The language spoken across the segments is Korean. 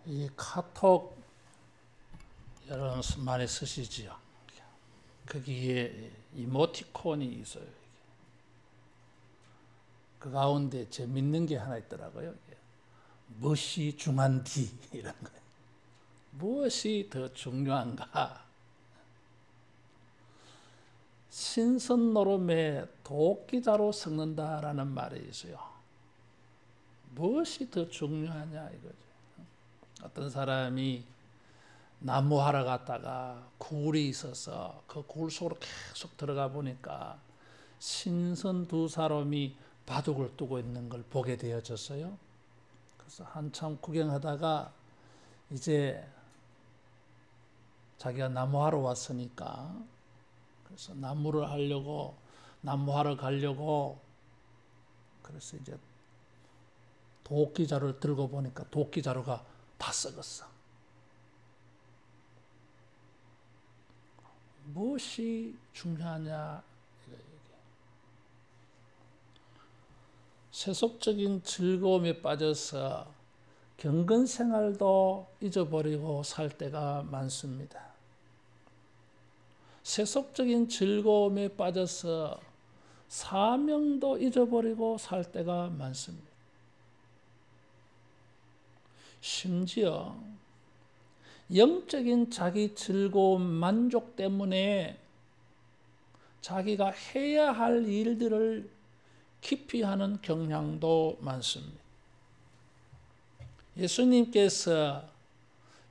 이 카톡 여러분 많이 쓰시지요. 거기에 이모티콘이 있어요. 그 가운데 재밌는 게 하나 있더라고요. 무엇이 중한디 이런 거예요. 무엇이 더 중요한가? 신선 노름에 도끼자로 섞는다라는 말이 있어요. 무엇이 더 중요하냐 이거죠. 어떤 사람이 나무하러 갔다가 굴이 있어서 그 굴 속으로 계속 들어가 보니까 신선 두 사람이 바둑을 두고 있는 걸 보게 되어졌어요. 그래서 한참 구경하다가 이제 자기가 나무하러 왔으니까 그래서 나무하러 가려고 그래서 이제 도끼자루를 들고 보니까 도끼자루가 다 썩었어. 무엇이 중요하냐? 세속적인 즐거움에 빠져서 경건 생활도 잊어버리고 살 때가 많습니다. 세속적인 즐거움에 빠져서 사명도 잊어버리고 살 때가 많습니다. 심지어 영적인 자기 즐거움, 만족 때문에 자기가 해야 할 일들을 깊이 하는 경향도 많습니다. 예수님께서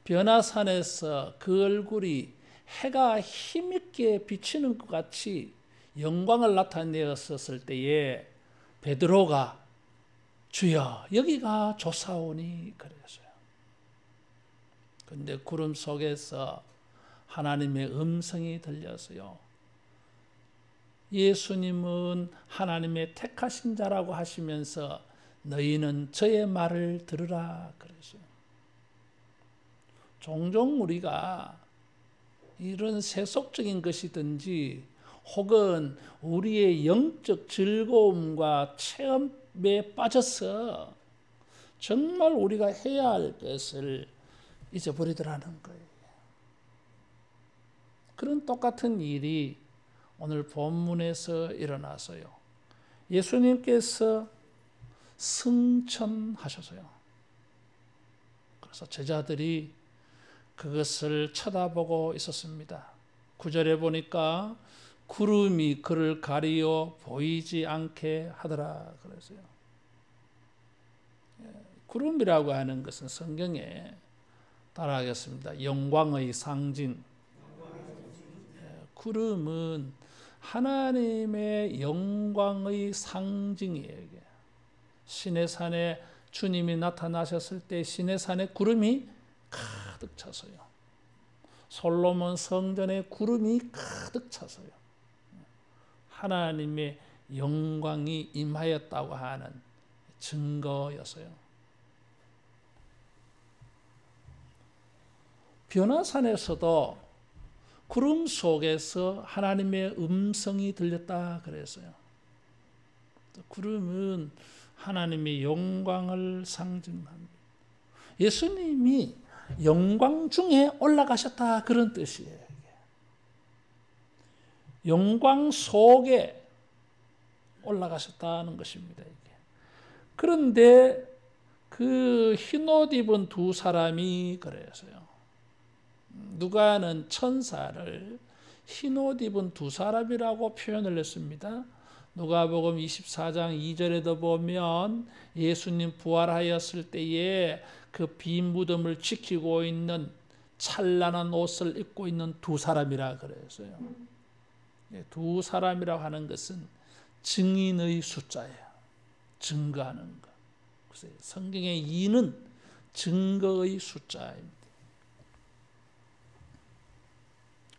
변화산에서 그 얼굴이 해가 힘있게 비치는 것 같이 영광을 나타내었을 때에 베드로가 주여 여기가 좋사오니 그랬어요. 그런데 구름 속에서 하나님의 음성이 들렸어요. 예수님은 하나님의 택하신 자라고 하시면서 너희는 저의 말을 들으라 그랬어요. 종종 우리가 이런 세속적인 것이든지 혹은 우리의 영적 즐거움과 체험에 빠져서 정말 우리가 해야 할 것을 잊어버리더라는 거예요. 그런 똑같은 일이 오늘 본문에서 일어나서요. 예수님께서 승천하셨어요. 그래서 제자들이 그것을 쳐다보고 있었습니다. 9절에 보니까 구름이 그를 가리어 보이지 않게 하더라 그랬어요. 구름이라고 하는 것은 성경에 따라하겠습니다. 영광의 상징. 구름은 하나님의 영광의 상징이에요. 이게. 시내산에 주님이 나타나셨을 때 시내산에 구름이 가득 차서요. 솔로몬 성전에 구름이 가득 차서요. 하나님의 영광이 임하였다고 하는 증거였어요. 변화산에서도 구름 속에서 하나님의 음성이 들렸다 그랬어요. 구름은 하나님의 영광을 상징합니다. 예수님이 영광 중에 올라가셨다 그런 뜻이에요. 영광 속에 올라가셨다는 것입니다. 그런데 그 흰옷 입은 두 사람이 그랬어요. 누가는 천사를 흰옷 입은 두 사람이라고 표현을 했습니다. 누가복음 24장 2절에도 보면 예수님 부활하였을 때에 그 빈 무덤을 지키고 있는 찬란한 옷을 입고 있는 두 사람이라 그랬어요. 두 사람이라고 하는 것은 증인의 숫자예요. 증거하는 것. 그래서 성경의 2는 증거의 숫자입니다.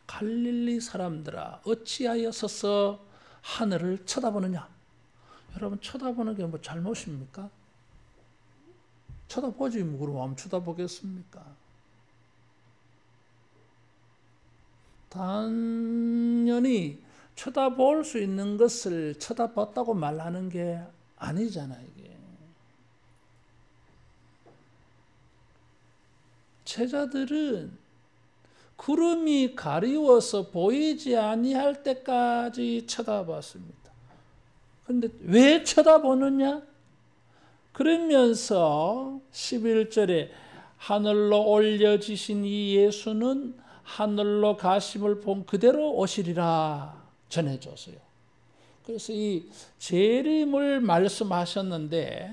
갈릴리 사람들아 어찌하여 서서 하늘을 쳐다보느냐? 여러분 쳐다보는 게 뭐 잘못입니까? 쳐다보지 뭐 그럼 안 쳐다보겠습니까? 당연히 쳐다볼 수 있는 것을 쳐다봤다고 말하는 게 아니잖아요, 이게. 제자들은 구름이 가리워서 보이지 아니할 때까지 쳐다봤습니다. 그런데 왜 쳐다보느냐? 그러면서 11절에 하늘로 올려지신 이 예수는 하늘로 가심을 본 그대로 오시리라 전해줬어요. 그래서 이 재림을 말씀하셨는데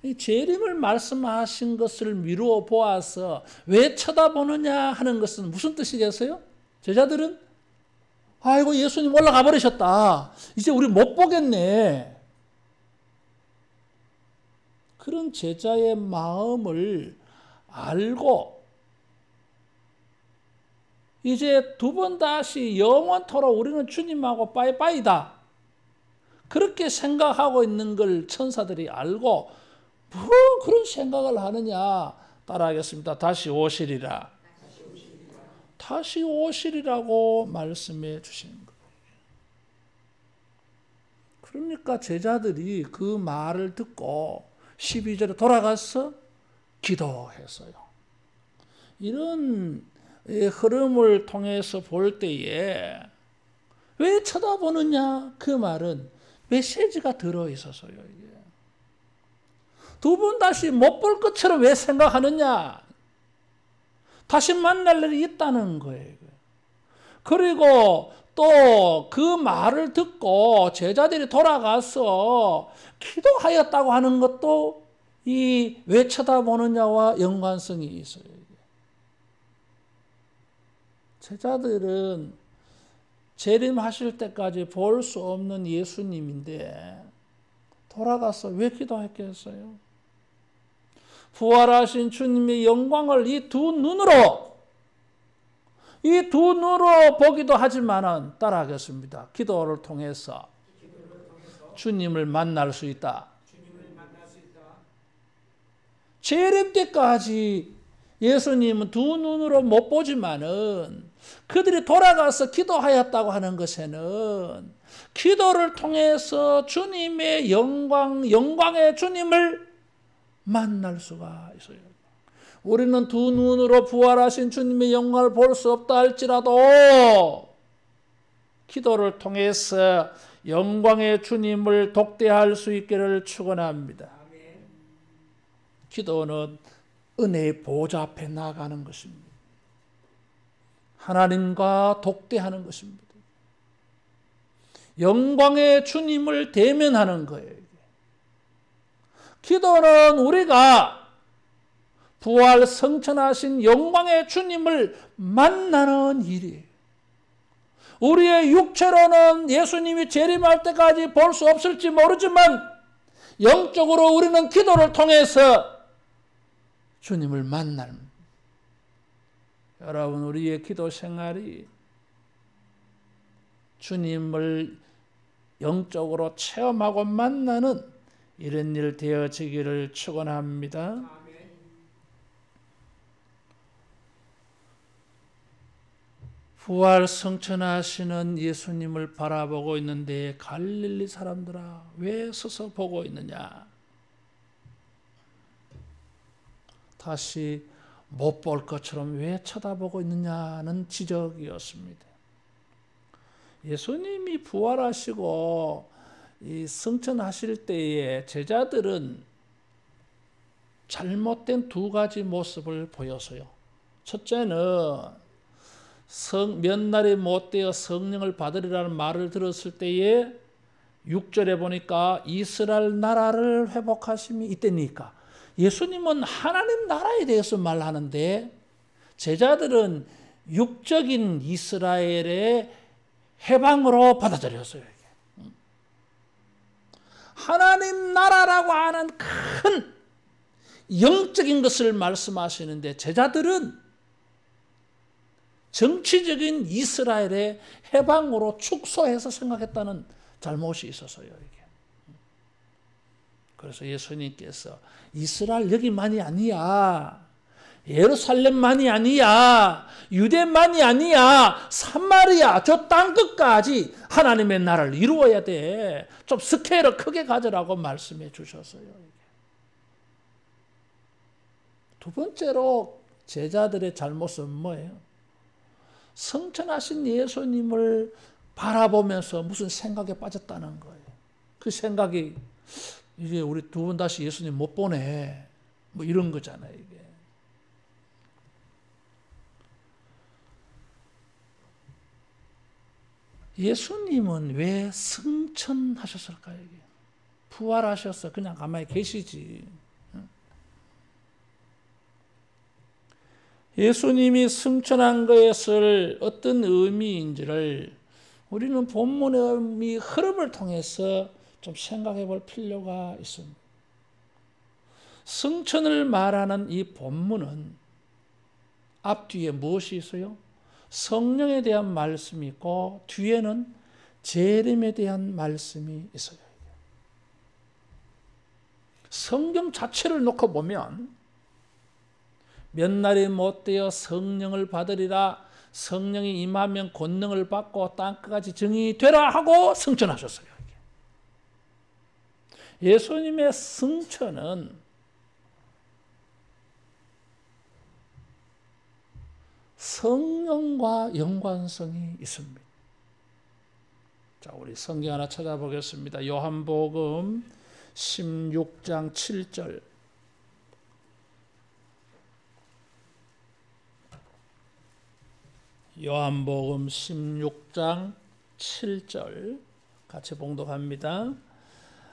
이 재림을 말씀하신 것을 미루어 보아서 왜 쳐다보느냐 하는 것은 무슨 뜻이겠어요? 제자들은 아이고 예수님 올라가 버리셨다. 이제 우리 못 보겠네. 그런 제자의 마음을 알고 이제 두 번 다시 영원토록 우리는 주님하고 빠이빠이다. 그렇게 생각하고 있는 걸 천사들이 알고 뭐 그런 생각을 하느냐. 따라하겠습니다. 다시 오시리라. 다시 오시리라고 말씀해 주시는 거예요. 그러니까 제자들이 그 말을 듣고 12절에 돌아가서 기도했어요. 이런 흐름을 통해서 볼 때에 왜 쳐다보느냐? 그 말은 메시지가 들어있어서요. 이게. 두 번 다시 못 볼 것처럼 왜 생각하느냐? 다시 만날 일이 있다는 거예요. 그리고 또 그 말을 듣고 제자들이 돌아가서 기도하였다고 하는 것도 이 왜 쳐다보느냐와 연관성이 있어요. 제자들은 재림하실 때까지 볼 수 없는 예수님인데 돌아가서 왜 기도했겠어요? 부활하신 주님의 영광을 이 두 눈으로 보기도 하지만은 따라하겠습니다. 기도를 통해서 주님을 만날 수 있다. 재림 때까지 예수님은 두 눈으로 못 보지만은 그들이 돌아가서 기도하였다고 하는 것에는 기도를 통해서 주님의 영광의 주님을 만날 수가 있어요. 우리는 두 눈으로 부활하신 주님의 영광을 볼 수 없다 할지라도 기도를 통해서 영광의 주님을 독대할 수 있기를 축원합니다. 기도는 은혜의 보좌 앞에 나가는 것입니다. 하나님과 독대하는 것입니다. 영광의 주님을 대면하는 거예요. 기도는 우리가 부활 성천하신 영광의 주님을 만나는 일이에요. 우리의 육체로는 예수님이 재림할 때까지 볼 수 없을지 모르지만 영적으로 우리는 기도를 통해서 주님을 만납니다. 여러분, 우리의 기도 생활이 주님을 영적으로 체험하고 만나는 이런 일 되어지기를 축원합니다. 부활 성천하시는 예수님을 바라보고 있는데 갈릴리 사람들아 왜 서서 보고 있느냐? 다시 못 볼 것처럼 왜 쳐다보고 있느냐는 지적이었습니다. 예수님이 부활하시고 이 성천하실 때에 제자들은 잘못된 두 가지 모습을 보였어요. 첫째는 몇 날이 못 되어 성령을 받으리라는 말을 들었을 때에 6절에 보니까 이스라엘 나라를 회복하심이 이때니까 예수님은 하나님 나라에 대해서 말하는데 제자들은 육적인 이스라엘의 해방으로 받아들였어요. 하나님 나라라고 하는 큰 영적인 것을 말씀하시는데 제자들은 정치적인 이스라엘의 해방으로 축소해서 생각했다는 잘못이 있었어요. 이게. 그래서 예수님께서 이스라엘 여기만이 아니야. 예루살렘만이 아니야. 유대만이 아니야. 사마리아 저 땅끝까지 하나님의 나라를 이루어야 돼. 좀 스케일을 크게 가져라고 말씀해 주셨어요. 두 번째로 제자들의 잘못은 뭐예요? 성천하신 예수님을 바라보면서 무슨 생각에 빠졌다는 거예요. 그 생각이 이제 우리 두 번 다시 예수님 못 보네. 뭐 이런 거잖아요, 이게. 예수님은 왜 승천하셨을까요? 이게? 부활하셔서 그냥 가만히 계시지. 예수님이 승천한 것을 어떤 의미인지를 우리는 본문의 흐름을 통해서 좀 생각해 볼 필요가 있습니다. 승천을 말하는 이 본문은 앞뒤에 무엇이 있어요? 성령에 대한 말씀이 있고 뒤에는 재림에 대한 말씀이 있어요. 성경 자체를 놓고 보면 몇 날이 못되어 성령을 받으리라, 성령이 임하면 권능을 받고 땅끝까지 증인이 되라 하고 승천하셨어요. 예수님의 승천은 성령과 연관성이 있습니다. 자, 우리 성경 하나 찾아보겠습니다. 요한복음 16장 7절. 요한복음 16장 7절 같이 봉독합니다.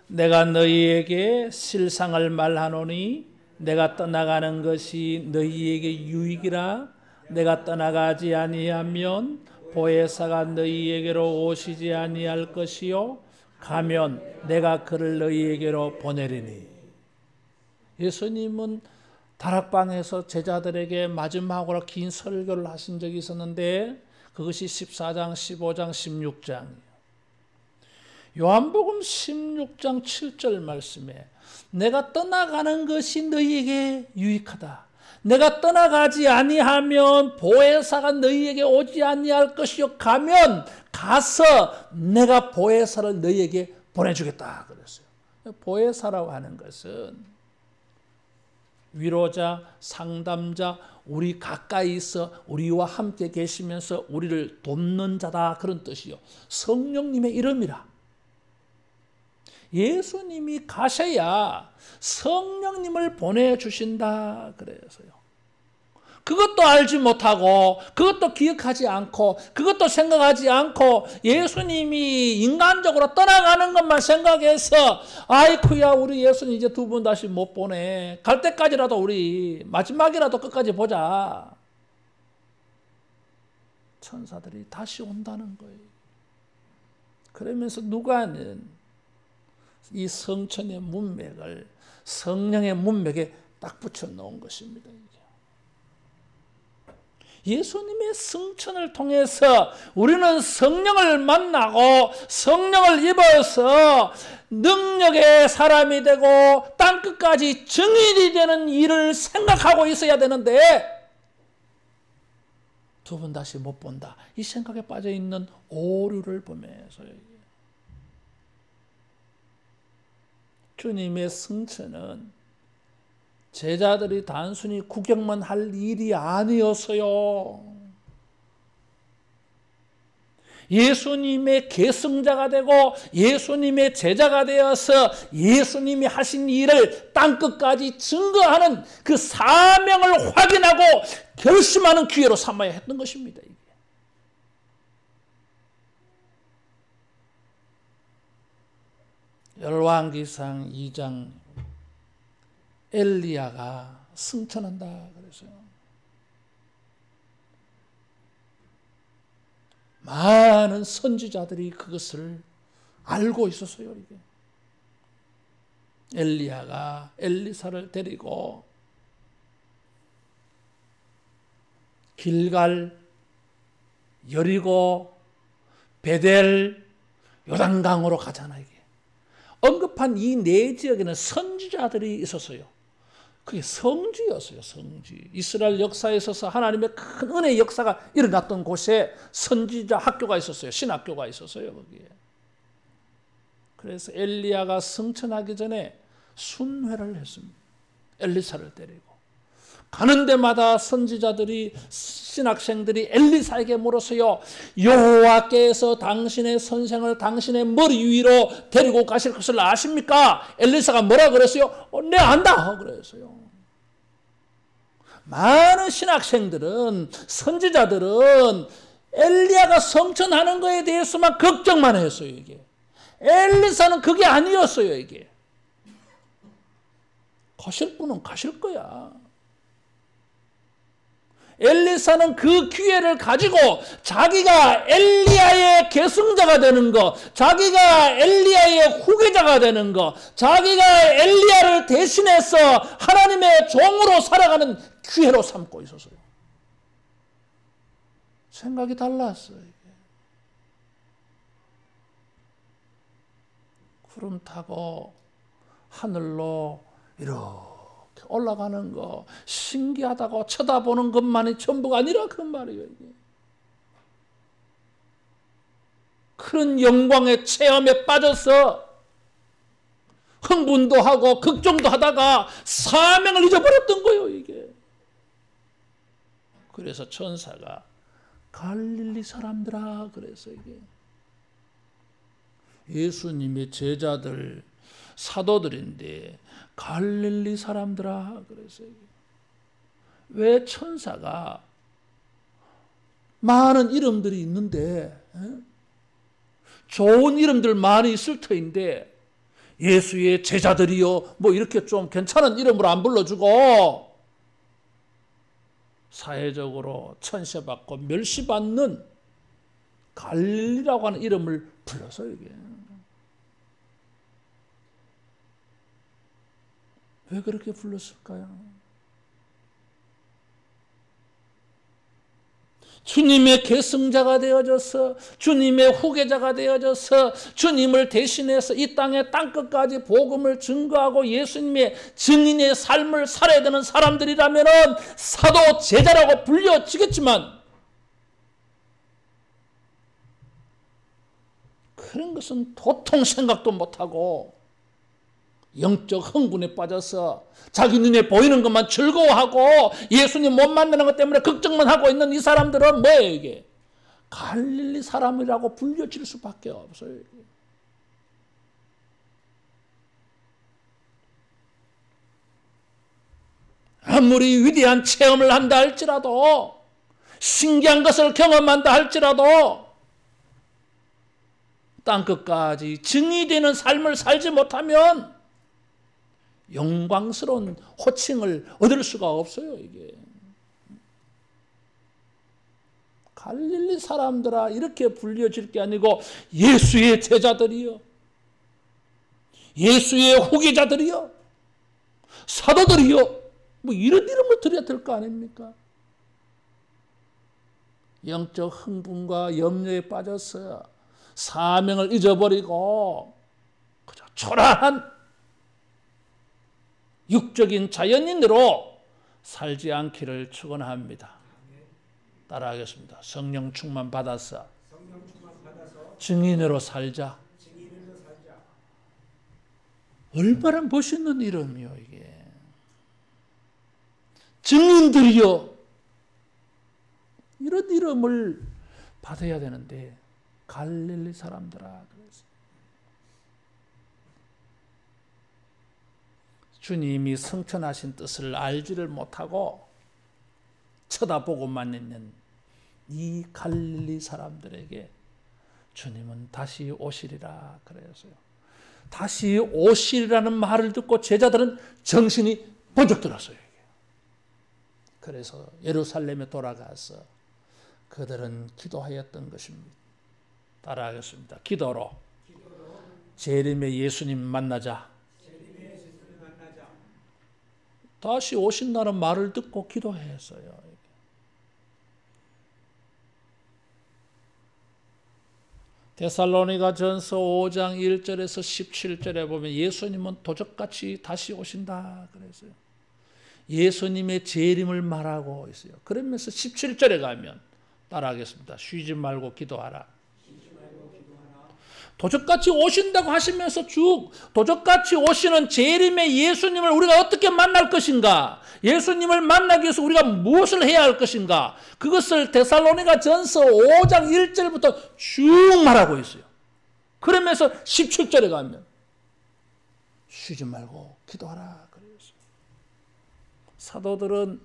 내가 너희에게 실상을 말하노니 내가 떠나가는 것이 너희에게 유익이라. 내가 떠나가지 아니하면 보혜사가 너희에게로 오시지 아니할 것이요 가면 내가 그를 너희에게로 보내리니. 예수님은 다락방에서 제자들에게 마지막으로 긴 설교를 하신 적이 있었는데 그것이 14장, 15장, 16장이에요. 요한복음 16장 7절 말씀에 내가 떠나가는 것이 너희에게 유익하다. 내가 떠나가지 아니하면 보혜사가 너희에게 오지 아니할 것이요 가면 가서 내가 보혜사를 너희에게 보내주겠다 그랬어요. 보혜사라고 하는 것은 위로자, 상담자, 우리 가까이 있어 우리와 함께 계시면서 우리를 돕는 자다 그런 뜻이요. 성령님의 이름이라. 예수님이 가셔야 성령님을 보내주신다 그래서요. 그것도 알지 못하고 그것도 기억하지 않고 그것도 생각하지 않고 예수님이 인간적으로 떠나가는 것만 생각해서 아이쿠야 우리 예수님 이제 두 번 다시 못 보내. 갈 때까지라도 우리 마지막이라도 끝까지 보자. 천사들이 다시 온다는 거예요. 그러면서 누가는 이 성천의 문맥을 성령의 문맥에 딱 붙여 놓은 것입니다. 예수님의 승천을 통해서 우리는 성령을 만나고 성령을 입어서 능력의 사람이 되고 땅끝까지 증인이 되는 일을 생각하고 있어야 되는데 두 번 다시 못 본다. 이 생각에 빠져 있는 오류를 보면서요. 주님의 승천은 제자들이 단순히 구경만 할 일이 아니었어요. 예수님의 계승자가 되고 예수님의 제자가 되어서 예수님이 하신 일을 땅끝까지 증거하는 그 사명을 확인하고 결심하는 기회로 삼아야 했던 것입니다. 이게. 열왕기상 2장 엘리야가 승천한다 그랬어요. 많은 선지자들이 그것을 알고 있었어요. 이게. 엘리야가 엘리사를 데리고 길갈, 여리고, 베델, 요단강으로 가잖아요. 이게. 언급한 이 네 지역에는 선지자들이 있었어요. 그게 성지였어요. 성지. 이스라엘 역사에 있어서 하나님의 큰 은혜의 역사가 일어났던 곳에 선지자 학교가 있었어요. 신학교가 있었어요. 거기에. 그래서 엘리야가 승천하기 전에 순회를 했습니다. 엘리사를 데리고. 가는 데마다 선지자들이 신학생들이 엘리사에게 물었어요. 여호와께서 당신의 선생을 당신의 머리 위로 데리고 가실 것을 아십니까? 엘리사가 뭐라 그랬어요? 네, 안다 그랬어요. 많은 신학생들은, 선지자들은 엘리야가 성천하는 거에 대해서만 걱정만 했어요. 이게 엘리사는 그게 아니었어요. 이게 가실 분은 가실 거야. 엘리사는 그 기회를 가지고 자기가 엘리야의 계승자가 되는 거, 자기가 엘리야의 후계자가 되는 거, 자기가 엘리야를 대신해서 하나님의 종으로 살아가는 기회로 삼고 있었어요. 생각이 달랐어요. 이게. 구름 타고 하늘로 이렇게 올라가는 거 신기하다고 쳐다보는 것만이 전부가 아니라 그 말이에요. 이게. 그런 영광의 체험에 빠져서 흥분도 하고 걱정도 하다가 사명을 잊어버렸던 거예요. 이게. 그래서 천사가 갈릴리 사람들아 그래서 이게 예수님의 제자들 사도들인데 갈릴리 사람들아 그래서 왜 천사가 많은 이름들이 있는데 좋은 이름들 많이 있을 터인데 예수의 제자들이요 뭐 이렇게 좀 괜찮은 이름으로 안 불러주고 사회적으로 천시받고 멸시받는 갈릴리라고 하는 이름을 불러서 이게 왜 그렇게 불렀을까요? 주님의 계승자가 되어져서 주님의 후계자가 되어져서 주님을 대신해서 이 땅의 땅끝까지 복음을 증거하고 예수님의 증인의 삶을 살아야 되는 사람들이라면 사도 제자라고 불려지겠지만 그런 것은 도통 생각도 못하고 영적 흥분에 빠져서 자기 눈에 보이는 것만 즐거워하고 예수님 못 만나는 것 때문에 걱정만 하고 있는 이 사람들은 뭐예요 이게? 갈릴리 사람이라고 불려질 수밖에 없어요. 이게. 아무리 위대한 체험을 한다 할지라도 신기한 것을 경험한다 할지라도 땅끝까지 증이 되는 삶을 살지 못하면 영광스러운 호칭을 얻을 수가 없어요. 이게 갈릴리 사람들아 이렇게 불려질 게 아니고 예수의 제자들이요, 예수의 후계자들이요, 사도들이요, 뭐 이런 이름을 드려야 될 거 아닙니까? 영적 흥분과 염려에 빠져서 사명을 잊어버리고 그저 초라한 육적인 자연인으로 살지 않기를 축원합니다. 따라하겠습니다. 성령 충만 받아서 증인으로 살자. 얼마나 멋있는 이름이요 이게. 증인들이요. 이런 이름을 받아야 되는데 갈릴리 사람들아 그래서 주님이 성천하신 뜻을 알지를 못하고 쳐다보고만 있는 이 갈릴리 사람들에게 주님은 다시 오시리라 그랬어요. 다시 오시리라는 말을 듣고 제자들은 정신이 번쩍 들었어요. 그래서 예루살렘에 돌아가서 그들은 기도하였던 것입니다. 따라하겠습니다. 기도로 재림의 예수님 만나자. 다시 오신다는 말을 듣고 기도했어요. 데살로니가 전서 5장 1절에서 17절에 보면 예수님은 도적같이 다시 오신다 그랬어요. 예수님의 재림을 말하고 있어요. 그러면서 17절에 가면 따라하겠습니다. 쉬지 말고 기도하라. 도적같이 오신다고 하시면서 쭉 도적같이 오시는 재림의 예수님을 우리가 어떻게 만날 것인가? 예수님을 만나기 위해서 우리가 무엇을 해야 할 것인가? 그것을 데살로니가 전서 5장 1절부터 쭉 말하고 있어요. 그러면서 17절에 가면 쉬지 말고 기도하라 그랬어요. 사도들은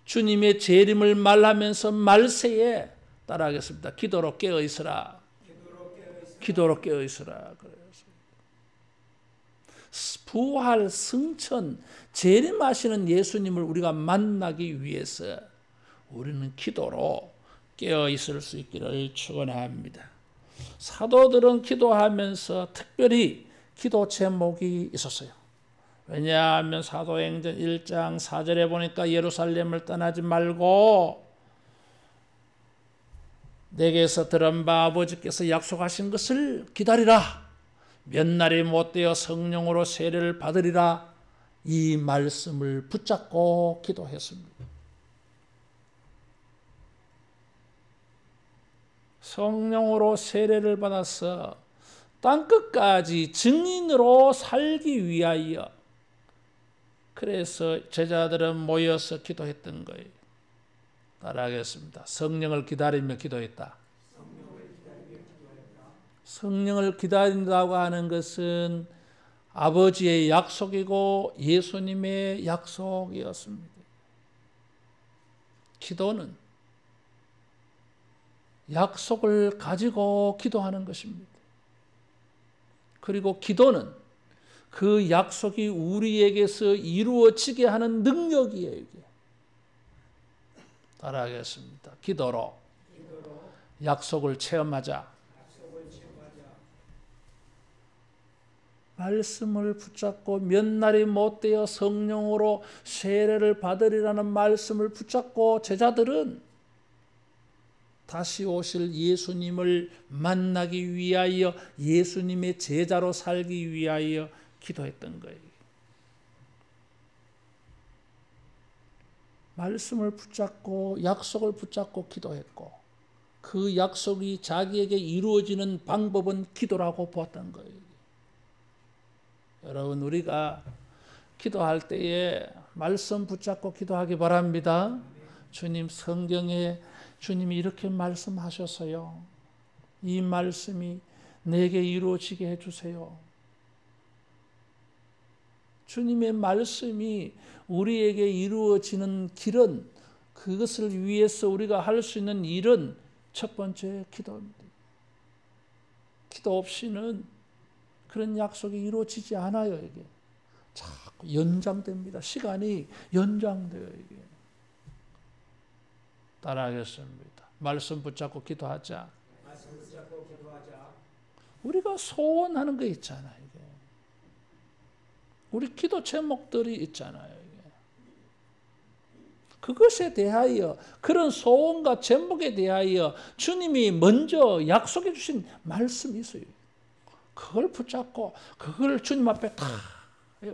주님의 재림을 말하면서 말세에 따라하겠습니다. 기도로 깨어 있으라. 기도로 깨어 있으라 그랬어요. 부활, 승천, 재림하시는 예수님을 우리가 만나기 위해서 우리는 기도로 깨어 있을 수 있기를 축원합니다. 사도들은 기도하면서 특별히 기도 제목이 있었어요. 왜냐하면 사도행전 1장 4절에 보니까 예루살렘을 떠나지 말고 내게서 들은 바 아버지께서 약속하신 것을 기다리라. 몇 날이 못되어 성령으로 세례를 받으리라. 이 말씀을 붙잡고 기도했습니다. 성령으로 세례를 받아서 땅끝까지 증인으로 살기 위하여 그래서 제자들은 모여서 기도했던 거예요. 따라하겠습니다. 성령을 기다리며 기도했다. 성령을 기다린다고 하는 것은 아버지의 약속이고 예수님의 약속이었습니다. 기도는 약속을 가지고 기도하는 것입니다. 그리고 기도는 그 약속이 우리에게서 이루어지게 하는 능력이에요. 이게. 따라하겠습니다. 기도로 약속을 체험하자. 말씀을 붙잡고 몇 날이 못되어 성령으로 세례를 받으리라는 말씀을 붙잡고 제자들은 다시 오실 예수님을 만나기 위하여 예수님의 제자로 살기 위하여 기도했던 거예요. 말씀을 붙잡고 약속을 붙잡고 기도했고 그 약속이 자기에게 이루어지는 방법은 기도라고 보았던 거예요. 여러분 우리가 기도할 때에 말씀 붙잡고 기도하기 바랍니다. 주님 성경에 주님이 이렇게 말씀하셨어요. 이 말씀이 내게 이루어지게 해주세요. 주님의 말씀이 우리에게 이루어지는 길은 그것을 위해서 우리가 할 수 있는 일은 첫 번째 기도입니다. 기도 없이는 그런 약속이 이루어지지 않아요. 이게 자꾸 연장됩니다. 시간이 연장돼요. 이게. 따라하겠습니다. 말씀 붙잡고 기도하자. 우리가 소원하는 거 있잖아요. 이게. 우리 기도 제목들이 있잖아요. 이게. 그것에 대하여 그런 소원과 제목에 대하여 주님이 먼저 약속해 주신 말씀이 있어요. 그걸 붙잡고 그걸 주님 앞에 다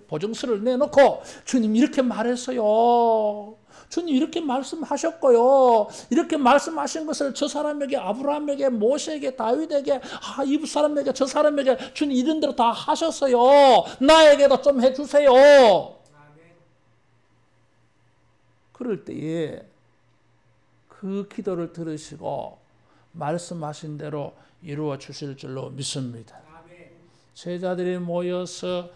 보증서를 내놓고 주님 이렇게 말했어요. 주님 이렇게 말씀하셨고요. 이렇게 말씀하신 것을 저 사람에게 아브라함에게 모세에게 다윗에게 이 사람에게 저 사람에게 주님 이런 대로 다 하셨어요. 나에게도 좀 해주세요. 그럴 때에 그 기도를 들으시고 말씀하신 대로 이루어 주실 줄로 믿습니다. 제자들이 모여서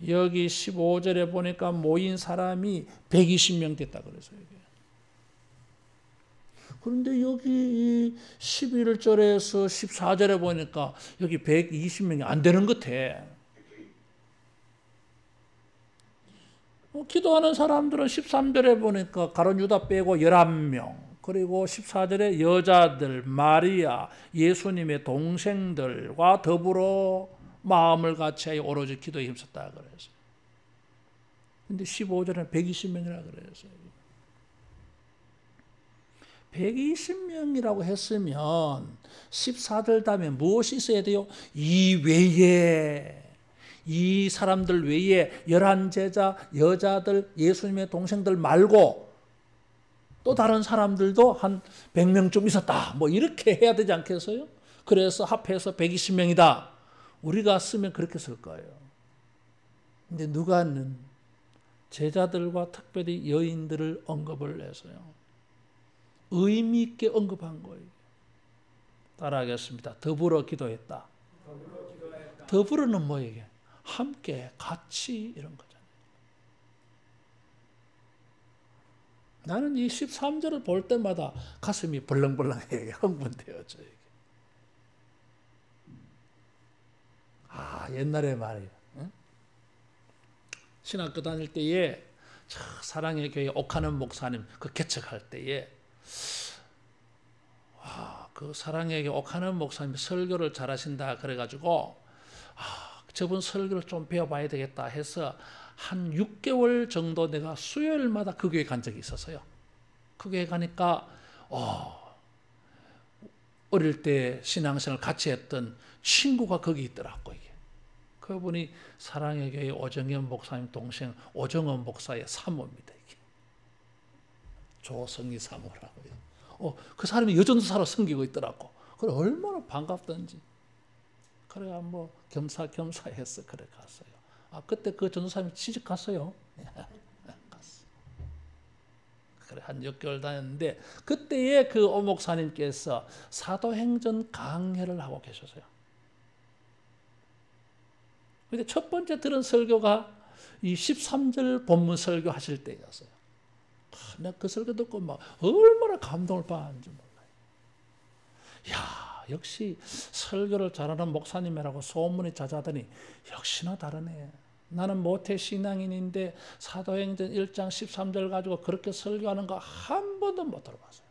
여기 15절에 보니까 모인 사람이 120명 됐다 그래서요. 그런데 여기 11절에서 14절에 보니까 여기 120명이 안 되는 것 같아. 기도하는 사람들은 13절에 보니까 가룟 유다 빼고 11명, 그리고 14절에 여자들, 마리아, 예수님의 동생들과 더불어 마음을 같이 오로지 기도에 힘썼다 그래서. 근데 15절에는 120명이라 그래서. 120명이라고 했으면 14절 다음에 무엇이 있어야 돼요? 이 외에 이 사람들 외에 11제자, 여자들, 예수님의 동생들 말고 또 다른 사람들도 한 100명쯤 있었다. 뭐 이렇게 해야 되지 않겠어요? 그래서 합해서 120명이다. 우리가 쓰면 그렇게 쓸 거예요. 근데 누가는 제자들과 특별히 여인들을 언급을 해서요. 의미 있게 언급한 거예요. 따라하겠습니다. 더불어 기도했다. 더불어는 뭐예요? 함께, 같이 이런 거잖아요. 나는 이 13절을 볼 때마다 가슴이 벌렁벌렁해요. 흥분되어져. 옛날에 말이에요. 응? 신학교 다닐 때에 사랑의 교회 옥하는 목사님 그 개척할 때에 그 사랑의 교회 옥하는 목사님 설교를 잘하신다 그래가지고 저분 설교를 좀 배워봐야 되겠다 해서 한 6개월 정도 내가 수요일마다 그 교회 간 적이 있었어요. 그 교회 가니까 어릴 때 신앙생활 같이 했던 친구가 거기 있더라고. 이게. 그분이 사랑의 교회 오정현 목사님 동생 오정원 목사의 사모입니다. 이게. 조성희 사모라고요. 그 사람이 여전도사로 섬기고 있더라고. 그래 얼마나 반갑던지. 그래야 뭐 겸사겸사해서 그래 갔어요. 그때 그 전도사님이 취직 갔어요. 갔어. 그래 한 6개월 다녔는데 그때에 그 오 목사님께서 사도행전 강해를 하고 계셨어요. 근데 첫 번째 들은 설교가 이 13절 본문 설교 하실 때였어요. 내가 그 설교 듣고 막 얼마나 감동을 받았는지 몰라요. 야, 역시 설교를 잘하는 목사님이라고 소문이 자자하더니 역시나 다르네. 나는 모태신앙인인데 사도행전 1장 13절 가지고 그렇게 설교하는 거 한 번도 못 들어봤어요.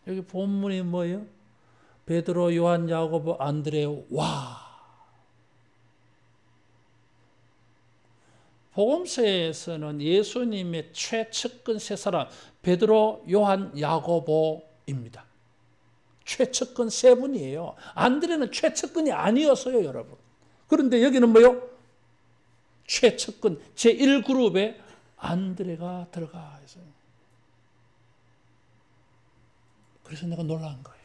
여기 본문이 뭐예요? 베드로, 요한, 야고보, 안드레, 와. 복음서에서는 예수님의 최측근 세 사람 베드로, 요한, 야고보입니다. 최측근 세 분이에요. 안드레는 최측근이 아니었어요, 여러분. 그런데 여기는 뭐요? 최측근 제1그룹에 안드레가 들어가 있어요. 그래서 내가 놀란 거예요.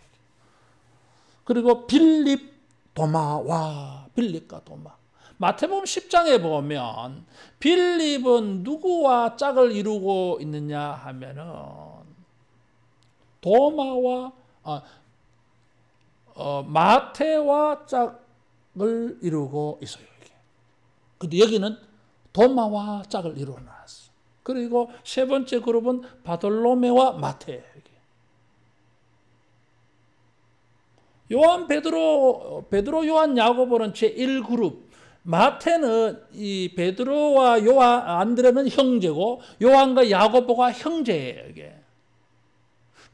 그리고 빌립, 도마, 와, 빌립과 도마. 마태복음 10장에 보면 빌립은 누구와 짝을 이루고 있느냐 하면은 도마와 마태와 짝을 이루고 있어요. 근데 여기는 도마와 짝을 이루어 놨어. 그리고 세 번째 그룹은 바돌로메와 마태. 요한, 베드로, 요한, 야고보는 제1그룹. 마태는 이 베드로와 요한, 안드레는 형제고 요한과 야고보가 형제예요. 이게.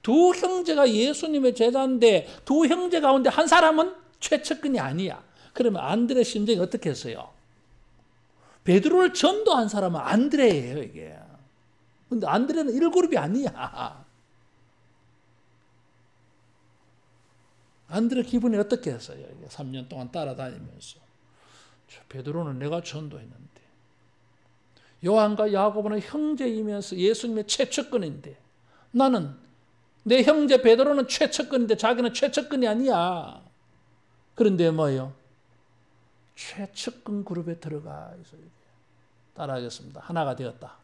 두 형제가 예수님의 제자인데 두 형제 가운데 한 사람은 최측근이 아니야. 그러면 안드레 심정이 어떻게 했어요? 베드로를 전도한 사람은 안드레예요. 이게. 근데 안드레는 1그룹이 아니야. 안드레 기분이 어떻게 했어요? 이게 3년 동안 따라다니면서. 베드로는 내가 전도했는데 요한과 야고보는 형제이면서 예수님의 최측근인데 나는 내 형제 베드로는 최측근인데 자기는 최측근이 아니야. 그런데 뭐예요? 최측근 그룹에 들어가 있어요. 따라하겠습니다. 하나가 되었다.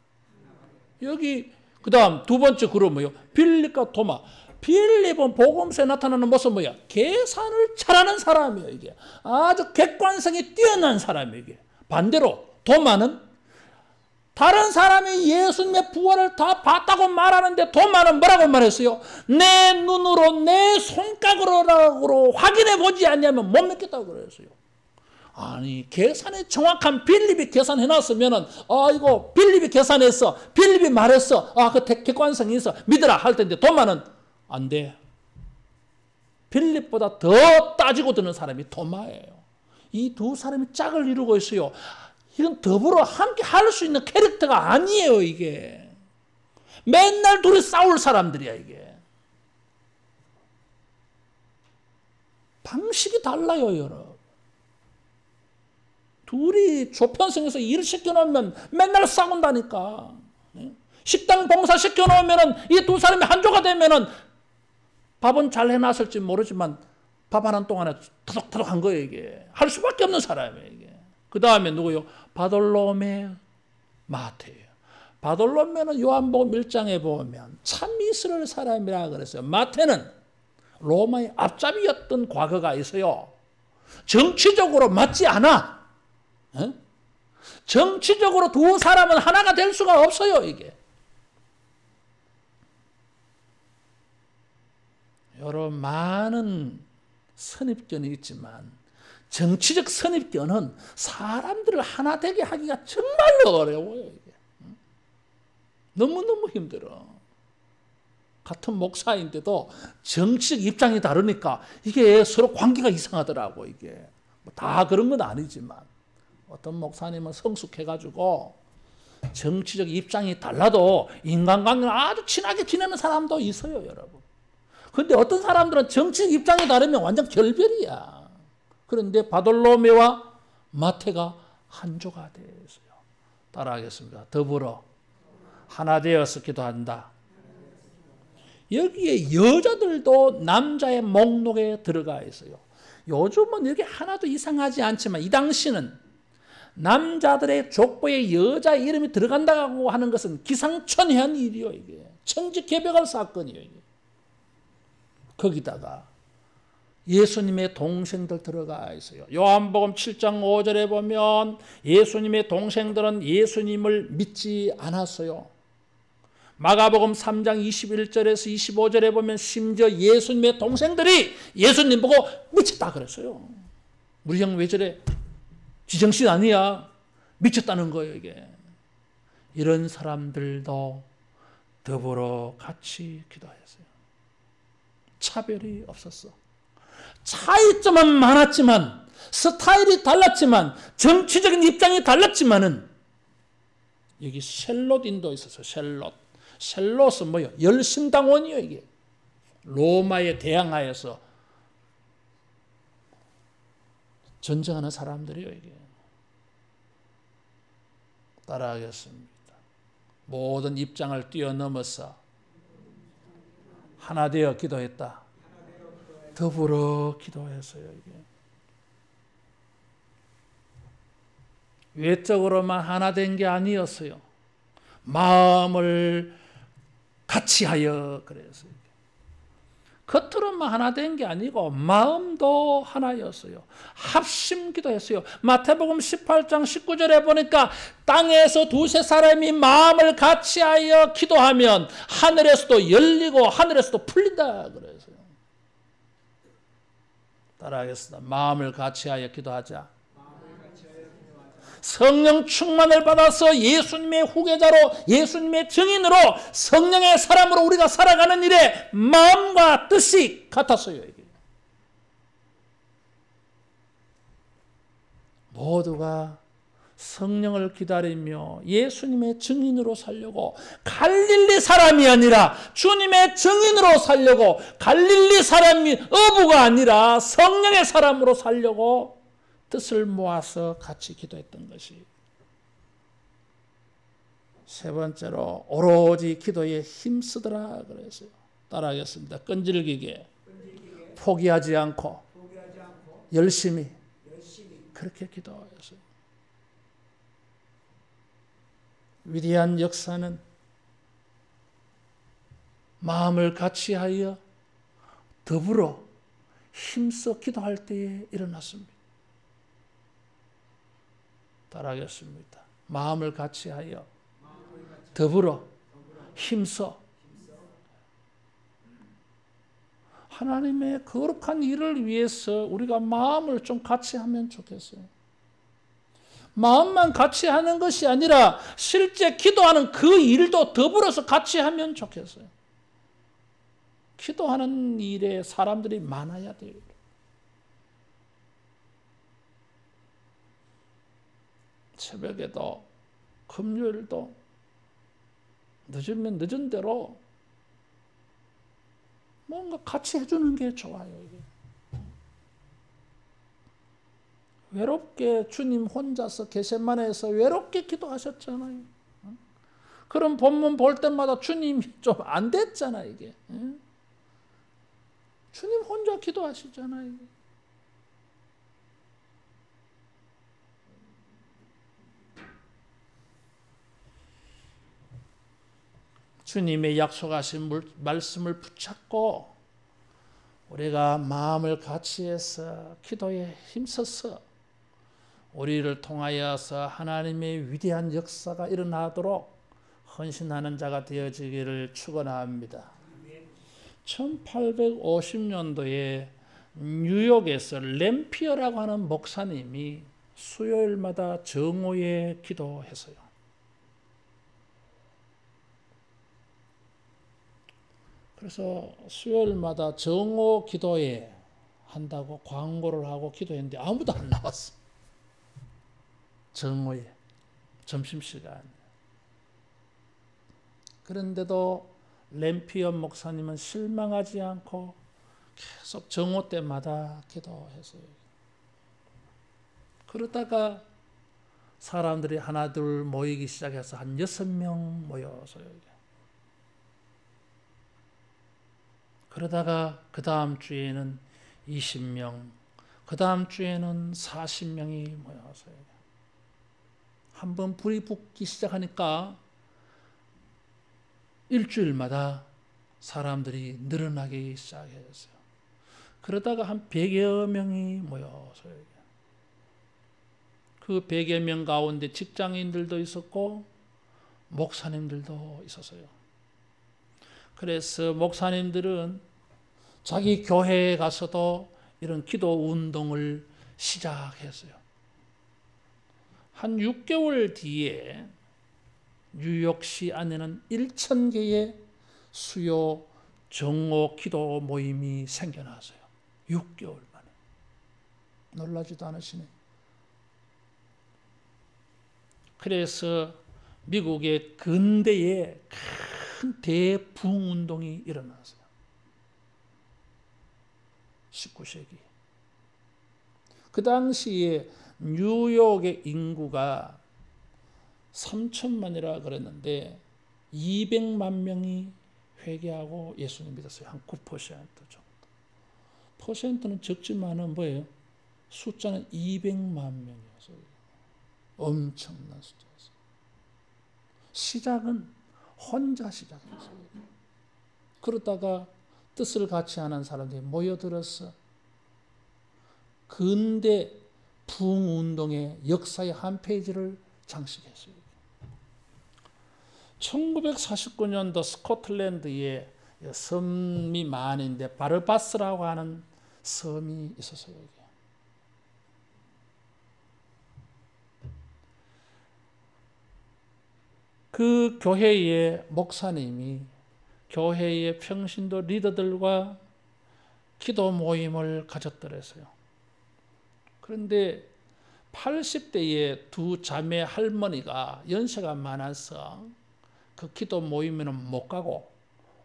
여기 그 다음 두 번째 그룹은 뭐예요? 빌립과 도마. 빌립은 복음서에 나타나는 모습은 뭐야? 계산을 잘하는 사람이에요. 이게 아주 객관성이 뛰어난 사람이에요. 이게. 반대로 도마는 다른 사람이 예수님의 부활을 다 봤다고 말하는데 도마는 뭐라고 말했어요? 내 눈으로 내 손가락으로 확인해 보지 않냐면 못 믿겠다고 그랬어요. 아니 계산이 정확한 빌립이 계산해놨으면은 이거 빌립이 계산했어, 빌립이 말했어, 그 객관성이 있어 믿으라 할 텐데 도마는 안 돼. 빌립보다 더 따지고 드는 사람이 도마예요. 이 두 사람이 짝을 이루고 있어요. 이건 더불어 함께 할 수 있는 캐릭터가 아니에요. 이게 맨날 둘이 싸울 사람들이야. 이게 방식이 달라요, 여러분. 둘이 조편성에서 일을 시켜놓으면 맨날 싸운다니까. 식당 봉사 시켜놓으면 이 두 사람이 한조가 되면은 밥은 잘 해놨을지 모르지만 밥 하는 동안에 터덕터덕한 거예요. 이게 할 수밖에 없는 사람이에요. 이게. 그 다음에 누구요? 바돌로메, 마태예요. 바돌로메는 요한복음 1장에 보면 참 이스라엘 사람이라 그랬어요. 마태는 로마의 앞잡이였던 과거가 있어요. 정치적으로 맞지 않아. 에? 정치적으로 두 사람은 하나가 될 수가 없어요. 이게. 여러 많은 선입견이 있지만 정치적 선입견은 사람들을 하나 되게 하기가 정말로 어려워요. 이게. 너무너무 힘들어. 같은 목사인데도 정치적 입장이 다르니까 이게 서로 관계가 이상하더라고. 이게 다 그런 건 아니지만 어떤 목사님은 성숙해가지고 정치적 입장이 달라도 인간관계는 아주 친하게 지내는 사람도 있어요, 여러분. 근데 어떤 사람들은 정치적 입장이 다르면 완전 결별이야. 그런데 바돌로메와 마태가 한조가 되었어요. 따라하겠습니다. 더불어 하나 되어서 기도한다. 여기에 여자들도 남자의 목록에 들어가 있어요. 요즘은 여기 하나도 이상하지 않지만 이 당시는 남자들의 족보에 여자 이름이 들어간다고 하는 것은 기상천외한 일이요. 이게 천지개벽할 사건이에요. 이게. 거기다가 예수님의 동생들 들어가 있어요. 요한복음 7장 5절에 보면 예수님의 동생들은 예수님을 믿지 않았어요. 마가복음 3장 21절에서 25절에 보면 심지어 예수님의 동생들이 예수님 보고 미쳤다 그랬어요. 우리 형 왜 저래? 지정신 아니야. 미쳤다는 거예요. 이게. 이런 사람들도 더불어 같이 기도했어요. 차별이 없었어. 차이점은 많았지만 스타일이 달랐지만 정치적인 입장이 달랐지만은 여기 셀롯인도 있었어요. 셀롯은 뭐예요? 열심당원이에요. 이게 로마에 대항하여서 전쟁하는 사람들이에요. 이게 따라하겠습니다. 모든 입장을 뛰어넘어서 하나 되어 기도했다. 더불어 기도했어요. 이게. 외적으로만 하나 된 게 아니었어요. 마음을 같이 하여 그랬어요. 겉으로만 하나 된 게 아니고 마음도 하나였어요. 합심 기도했어요. 마태복음 18장 19절에 보니까 땅에서 두세 사람이 마음을 같이 하여 기도하면 하늘에서도 열리고 하늘에서도 풀린다 그랬어요. 따라하겠습니다. 마음을 같이 하여 기도하자. 성령 충만을 받아서 예수님의 후계자로 예수님의 증인으로 성령의 사람으로 우리가 살아가는 일에 마음과 뜻이 같았어요. 이게. 모두가 성령을 기다리며 예수님의 증인으로 살려고 갈릴리 사람이 아니라 주님의 증인으로 살려고 갈릴리 사람이 어부가 아니라 성령의 사람으로 살려고 뜻을 모아서 같이 기도했던 것이. 세 번째로 오로지 기도에 힘쓰더라 그랬어요. 따라하겠습니다. 끈질기게 포기하지 않고 열심히 그렇게 기도했어요. 위대한 역사는 마음을 같이 하여 더불어 힘써 기도할 때에 일어났습니다. 따라하겠습니다. 마음을 같이 하여 더불어 힘써 하나님의 거룩한 일을 위해서 우리가 마음을 좀 같이 하면 좋겠어요. 마음만 같이 하는 것이 아니라 실제 기도하는 그 일도 더불어서 같이 하면 좋겠어요. 기도하는 일에 사람들이 많아야 돼요. 새벽에도 금요일도 늦으면 늦은 대로 뭔가 같이 해주는 게 좋아요. 이게. 외롭게 주님 혼자서 겟세마네에서 외롭게 기도하셨잖아요. 그런 본문 볼 때마다 주님이 좀 안 됐잖아 이게. 주님 혼자 기도하시잖아요. 주님의 약속하신 말씀을 붙잡고 우리가 마음을 같이해서 기도에 힘써서 우리를 통하여서 하나님의 위대한 역사가 일어나도록 헌신하는 자가 되어지기를 축원합니다. 1850년도에 뉴욕에서 램피어라고 하는 목사님이 수요일마다 정오에 기도했어요. 그래서 수요일마다 정오 기도회 한다고 광고를 하고 기도했는데 아무도 안 나왔어. 정오에 점심시간. 그런데도 램피어 목사님은 실망하지 않고 계속 정오 때마다 기도했어요. 그러다가 사람들이 하나 둘 모이기 시작해서 한 6명 모여서요. 그러다가 그 다음 주에는 20명, 그 다음 주에는 40명이 모여서요. 한번 불이 붙기 시작하니까 일주일마다 사람들이 늘어나기 시작했어요. 그러다가 한 100여 명이 모여서요. 그 100여 명 가운데 직장인들도 있었고 목사님들도 있었어요. 그래서 목사님들은 자기 교회에 가서도 이런 기도 운동을 시작했어요. 한 6개월 뒤에 뉴욕시 안에는 1,000개의 수요 정오 기도 모임이 생겨났어요. 6개월 만에. 놀라지도 않으시네. 그래서 미국의 근대에 큰 대붕운동이 일어났어요. 19세기. 그 당시에 뉴욕의 인구가 3천만이라 그랬는데 200만 명이 회개하고 예수님 믿었어요. 한 9% 정도. 퍼센트는 적지만은 뭐예요? 숫자는 200만 명이었어요. 엄청난 숫자였어요. 시작은 혼자 시작했어요. 그러다가 뜻을 같이 하는 사람들이 모여들어서 근대 부흥운동의 역사의 한 페이지를 장식했어요. 1949년도 스코틀랜드에 섬이 많은데 바르바스라고 하는 섬이 있었어요. 그 교회의 목사님이 교회의 평신도 리더들과 기도 모임을 가졌더랬어요. 그런데 80대의 두 자매 할머니가 연세가 많아서 그 기도 모임에는 못 가고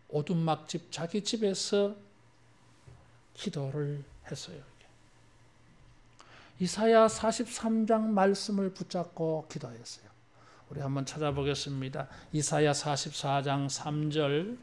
오두막집 자기 집에서 기도를 했어요. 이사야 43장 말씀을 붙잡고 기도했어요. 우리 한번 찾아보겠습니다. 이사야 44장 3절.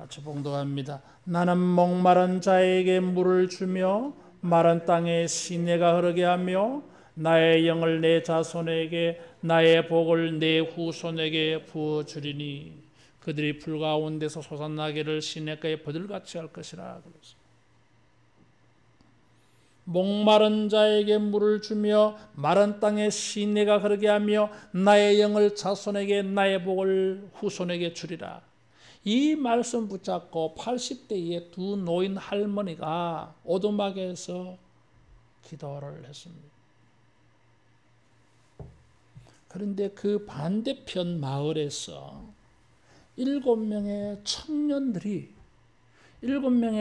같이 봉독합니다. 나는 목마른 자에게 물을 주며 마른 땅에 시내가 흐르게 하며 나의 영을 내 자손에게 나의 복을 내 후손에게 부어주리니 그들이 불 가운데서 솟아나기를 시냇가에 버들같이 할 것이라. 목마른 자에게 물을 주며 마른 땅에 시내가 흐르게 하며 나의 영을 자손에게 나의 복을 후손에게 주리라. 이 말씀 붙잡고 80대의 두 노인 할머니가 오두막에서 기도를 했습니다. 그런데 그 반대편 마을에서 7명의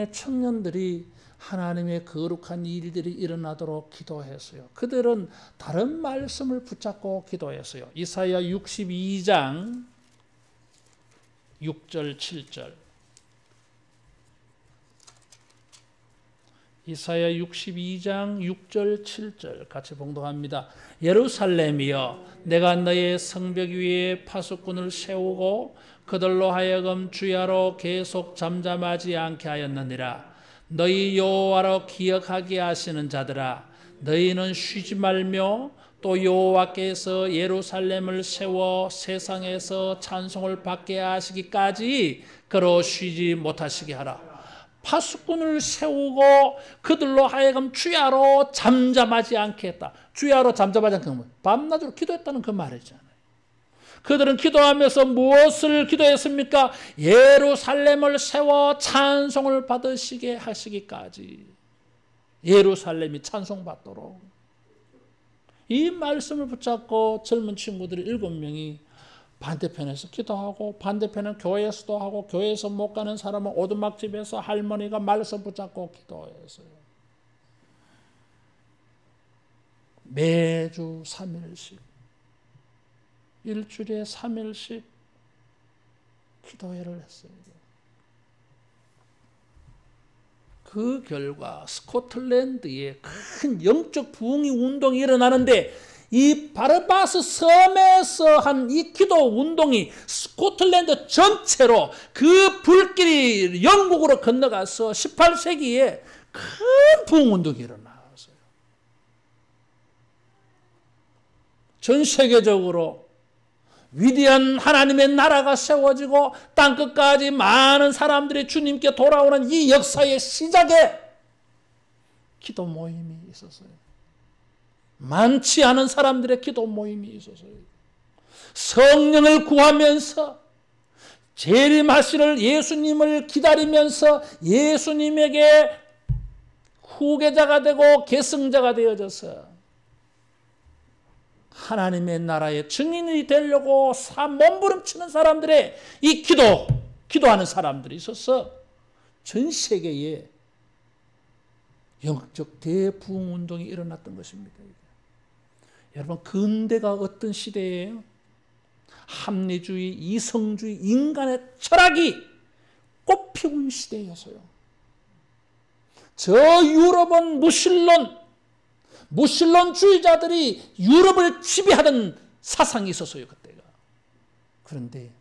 청년들이 하나님의 거룩한 일들이 일어나도록 기도했어요. 그들은 다른 말씀을 붙잡고 기도했어요. 이사야 62장 6절 7절. 이사야 62장 6절 7절 같이 봉독합니다. 예루살렘이여 내가 너의 성벽 위에 파수꾼을 세우고 그들로 하여금 주야로 계속 잠잠하지 않게 하였느니라. 너희 여호와로 기억하게 하시는 자들아 너희는 쉬지 말며 또 여호와께서 예루살렘을 세워 세상에서 찬송을 받게 하시기까지 그로 쉬지 못하시게 하라. 파수꾼을 세우고 그들로 하여금 주야로 잠잠하지 않게 했다. 주야로 잠잠하지 않게 하면 밤낮으로 기도했다는 그 말이잖아요. 그들은 기도하면서 무엇을 기도했습니까? 예루살렘을 세워 찬송을 받으시게 하시기까지. 예루살렘이 찬송받도록. 이 말씀을 붙잡고 젊은 친구들이 7명이 반대편에서 기도하고 반대편은 교회에서도 하고 교회에서 못 가는 사람은 오두막집에서 할머니가 말씀 붙잡고 기도했어요. 매주 3일씩 일주일에 3일씩 기도회를 했어요. 그 결과 스코틀랜드에 큰 영적 부흥이 운동이 일어나는데 이 바르바스 섬에서 한 이 기도 운동이 스코틀랜드 전체로 그 불길이 영국으로 건너가서 18세기에 큰 부흥 운동이 일어났어요. 전 세계적으로 위대한 하나님의 나라가 세워지고 땅끝까지 많은 사람들이 주님께 돌아오는 이 역사의 시작에 기도 모임이 있었어요. 많지 않은 사람들의 기도 모임이 있었어요. 성령을 구하면서 재림하시는 예수님을 기다리면서 예수님에게 후계자가 되고 계승자가 되어져서 하나님의 나라의 증인이 되려고 몸부림치는 사람들의 이 기도하는 사람들이 있어서 전 세계에 영적 대부흥 운동이 일어났던 것입니다. 여러분, 근대가 어떤 시대예요? 합리주의, 이성주의, 인간의 철학이 꽃피운 시대였어요. 저 유럽은 무신론주의자들이 유럽을 지배하던 사상이 있었어요, 그때가. 그런데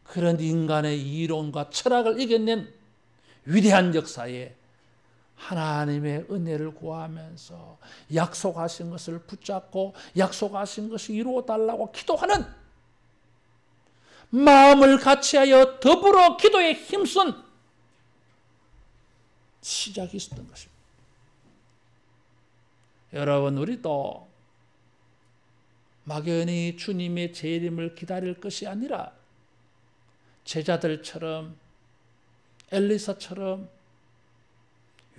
그런 인간의 이론과 철학을 이겨낸 위대한 역사에 하나님의 은혜를 구하면서 약속하신 것을 붙잡고 약속하신 것을 이루어달라고 기도하는 마음을 같이하여 더불어 기도에 힘쓴 시작이 있었던 것입니다. 여러분, 우리도 막연히 주님의 재림을 기다릴 것이 아니라 제자들처럼 엘리사처럼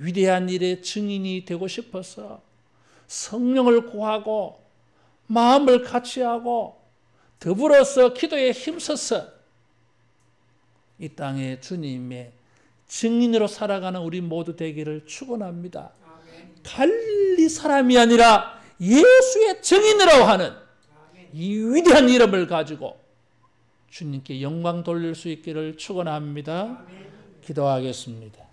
위대한 일의 증인이 되고 싶어서 성령을 구하고 마음을 같이하고 더불어서 기도에 힘써서 이 땅에 주님의 증인으로 살아가는 우리 모두 되기를 축원합니다. 갈릴리 사람이 아니라 예수의 증인이라고 하는 이 위대한 이름을 가지고 주님께 영광 돌릴 수 있기를 축원합니다. 기도하겠습니다.